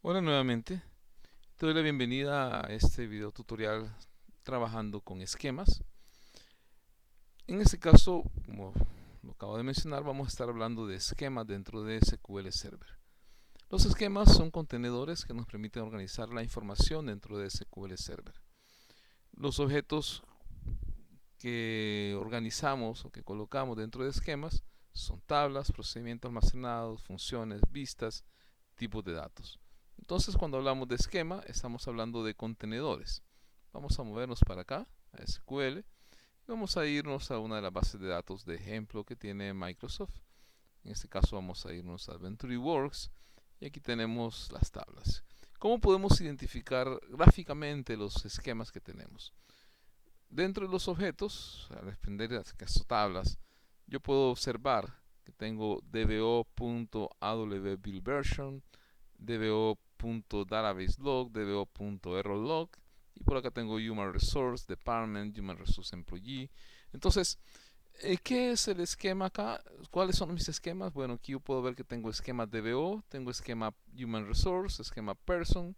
Hola nuevamente, te doy la bienvenida a este video tutorial trabajando con esquemas. En este caso, como lo acabo de mencionar, vamos a estar hablando de esquemas dentro de SQL Server. Los esquemas son contenedores que nos permiten organizar la información dentro de SQL Server. Los objetos que organizamos o que colocamos dentro de esquemas son tablas, procedimientos almacenados, funciones, vistas, tipos de datos. Entonces, cuando hablamos de esquema, estamos hablando de contenedores. Vamos a movernos para acá, a SQL, y vamos a irnos a una de las bases de datos de ejemplo que tiene Microsoft. En este caso vamos a irnos a VentureWorks y aquí tenemos las tablas. ¿Cómo podemos identificar gráficamente los esquemas que tenemos? Dentro de los objetos, al depender de las tablas, yo puedo observar que tengo dbo.awbuildversion, dbo.databaselog, dbo.errorlog y por acá tengo Human Resource Department, Human Resource Employee. Entonces, ¿qué es el esquema acá? ¿Cuáles son mis esquemas? Bueno, aquí yo puedo ver que tengo esquema DBO, tengo esquema Human Resource, esquema Person,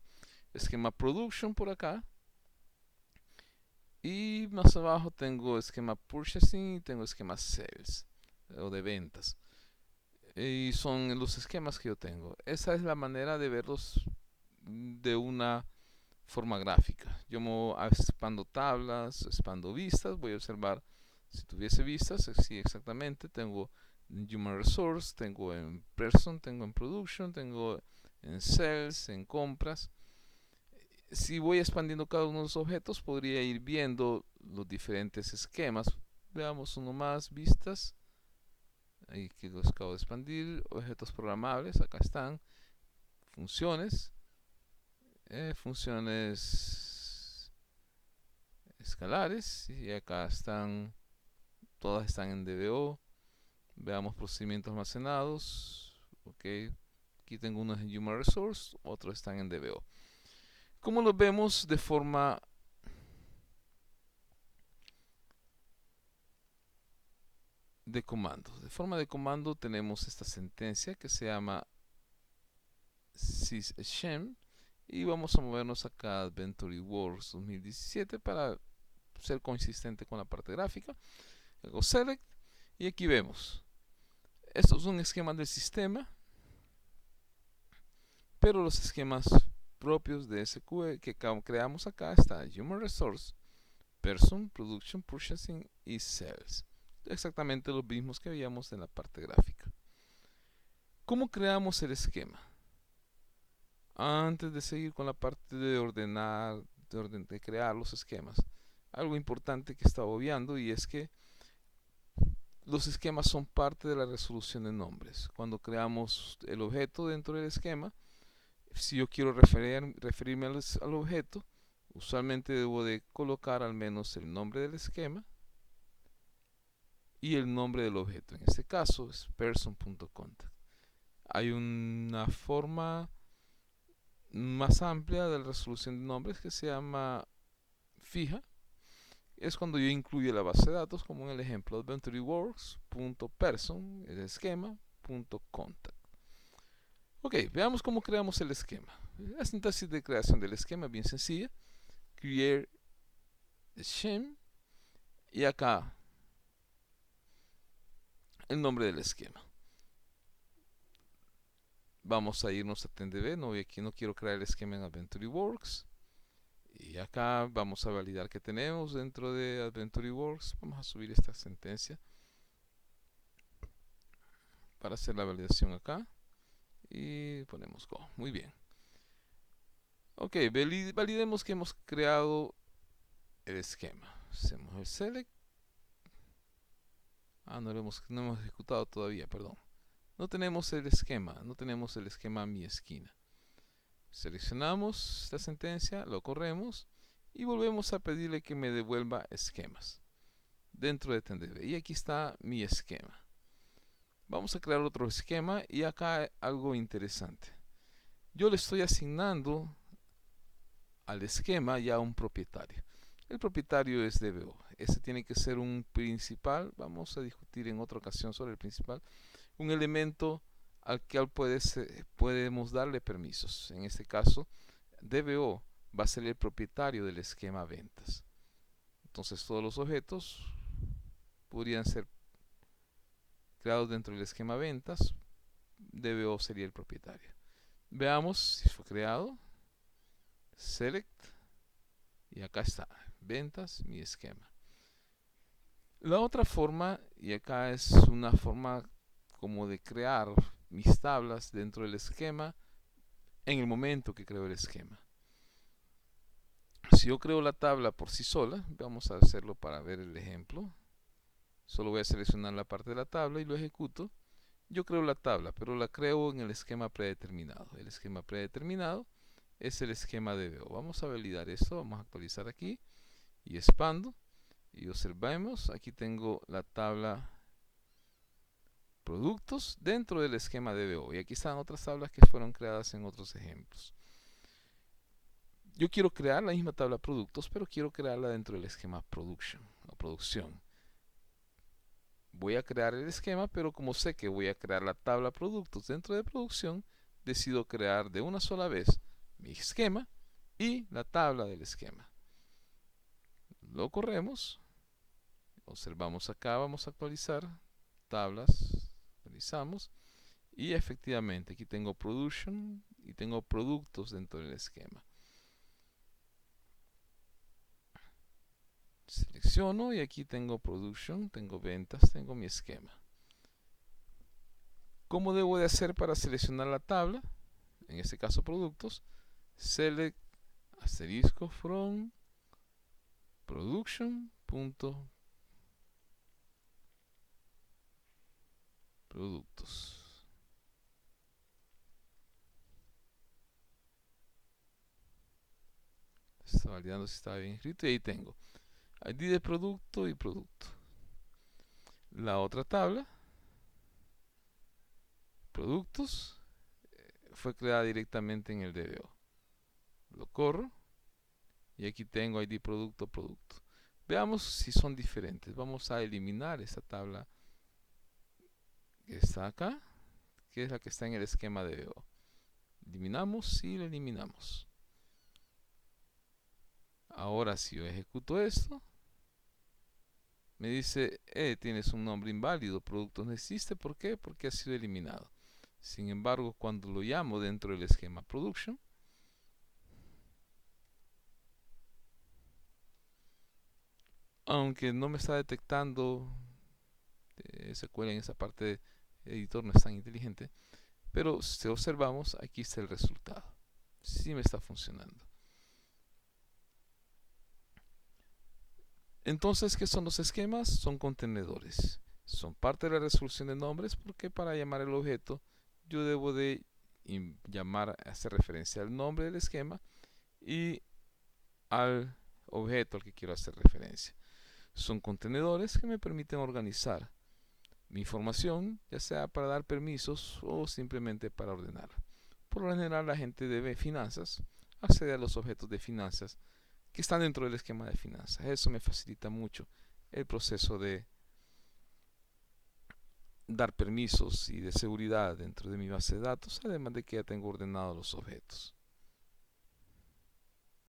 esquema Production por acá. Y más abajo tengo esquema Purchasing y tengo esquema Sales o de ventas. Y son los esquemas que yo tengo. Esa es la manera de verlos de una forma gráfica. Yo expando tablas, expando vistas, voy a observar si tuviese vistas, sí exactamente, tengo en Human Resource, tengo en Person, tengo en Production, tengo en Sales, en compras. Si voy expandiendo cada uno de los objetos, podría ir viendo los diferentes esquemas. Veamos uno más, vistas. Ahí que los acabo de expandir. Objetos programables, acá están. Funciones. Funciones escalares. Y acá están, todas están en DBO. Veamos procedimientos almacenados. Ok, aquí tengo unos en Human Resource, otros están en DBO. ¿Cómo los vemos de forma de comando? De forma de comando tenemos esta sentencia que se llama syshem y vamos a movernos acá a Adventure Wars 2017 para ser consistente con la parte gráfica. Hago select y aquí vemos. Estos son esquemas del sistema, pero los esquemas propios de SQL que creamos acá está Human Resource, Person, Production, Purchasing y Sales. Exactamente los mismos que veíamos en la parte gráfica. ¿Cómo creamos el esquema? Antes de seguir con la parte de ordenar, de crear los esquemas, algo importante que estaba obviando y es que los esquemas son parte de la resolución de nombres. Cuando creamos el objeto dentro del esquema, si yo quiero referirme al objeto, usualmente debo de colocar al menos el nombre del esquema y el nombre del objeto. En este caso es person.contact. Hay una forma más amplia de la resolución de nombres que se llama fija. Es cuando yo incluyo la base de datos, como en el ejemplo adventureworks.person, el esquema.contact. Ok, veamos cómo creamos el esquema. La sintaxis de creación del esquema es bien sencilla. Create scheme y acá el nombre del esquema. Vamos a irnos a TNDB, aquí no quiero crear el esquema en AdventureWorks. Y acá vamos a validar que tenemos dentro de AdventureWorks. Vamos a subir esta sentencia para hacer la validación acá. Y ponemos Go. Muy bien. Ok, validemos que hemos creado el esquema. Hacemos el select. No hemos ejecutado todavía, perdón. No tenemos el esquema a mi esquina. Seleccionamos la sentencia, lo corremos y volvemos a pedirle que me devuelva esquemas dentro de TNDB. Y aquí está mi esquema. Vamos a crear otro esquema y acá algo interesante. Yo le estoy asignando al esquema ya un propietario. El propietario es DBO. Este tiene que ser un principal. Vamos a discutir en otra ocasión sobre el principal. Un elemento al que podemos darle permisos. En este caso, DBO va a ser el propietario del esquema ventas. Entonces todos los objetos podrían ser creados dentro del esquema ventas. DBO sería el propietario. Veamos si fue creado. Select. Y acá está. Ventas, mi esquema. La otra forma, y acá es una forma como de crear mis tablas dentro del esquema en el momento que creo el esquema. Si yo creo la tabla por sí sola, vamos a hacerlo para ver el ejemplo. Solo voy a seleccionar la parte de la tabla y lo ejecuto. Yo creo la tabla, pero la creo en el esquema predeterminado. El esquema predeterminado es el esquema de DBO. Vamos a validar esto, vamos a actualizar aquí y expando. Y observemos, aquí tengo la tabla productos dentro del esquema DBO. Y aquí están otras tablas que fueron creadas en otros ejemplos. Yo quiero crear la misma tabla productos, pero quiero crearla dentro del esquema production o producción. Voy a crear el esquema, pero como sé que voy a crear la tabla productos dentro de producción, decido crear de una sola vez mi esquema y la tabla del esquema. Lo corremos. Observamos acá, vamos a actualizar tablas, actualizamos y efectivamente aquí tengo production y tengo productos dentro del esquema. Selecciono y aquí tengo production, tengo ventas, tengo mi esquema. ¿Cómo debo de hacer para seleccionar la tabla? En este caso productos, select asterisco from production productos. Está validando si está bien escrito y ahí tengo ID de producto y producto. La otra tabla, productos, fue creada directamente en el DBO. Lo corro y aquí tengo ID producto, producto. Veamos si son diferentes. Vamos a eliminar esta tabla que está acá, que es la que está en el esquema DBO. Eliminamos y la eliminamos. Ahora si yo ejecuto esto, me dice, tienes un nombre inválido, producto no existe. ¿Por qué? Porque ha sido eliminado. Sin embargo, cuando lo llamo dentro del esquema production, aunque no me está detectando, se cuela en esa parte de editor, no es tan inteligente, pero si observamos, aquí está el resultado. Sí me está funcionando. Entonces, ¿qué son los esquemas? Son contenedores. Son parte de la resolución de nombres porque para llamar el objeto yo debo de hacer referencia al nombre del esquema y al objeto al que quiero hacer referencia. Son contenedores que me permiten organizar mi información, ya sea para dar permisos o simplemente para ordenar. Por lo general, la gente de finanzas accede a los objetos de finanzas que están dentro del esquema de finanzas. Eso me facilita mucho el proceso de dar permisos y de seguridad dentro de mi base de datos, además de que ya tengo ordenados los objetos.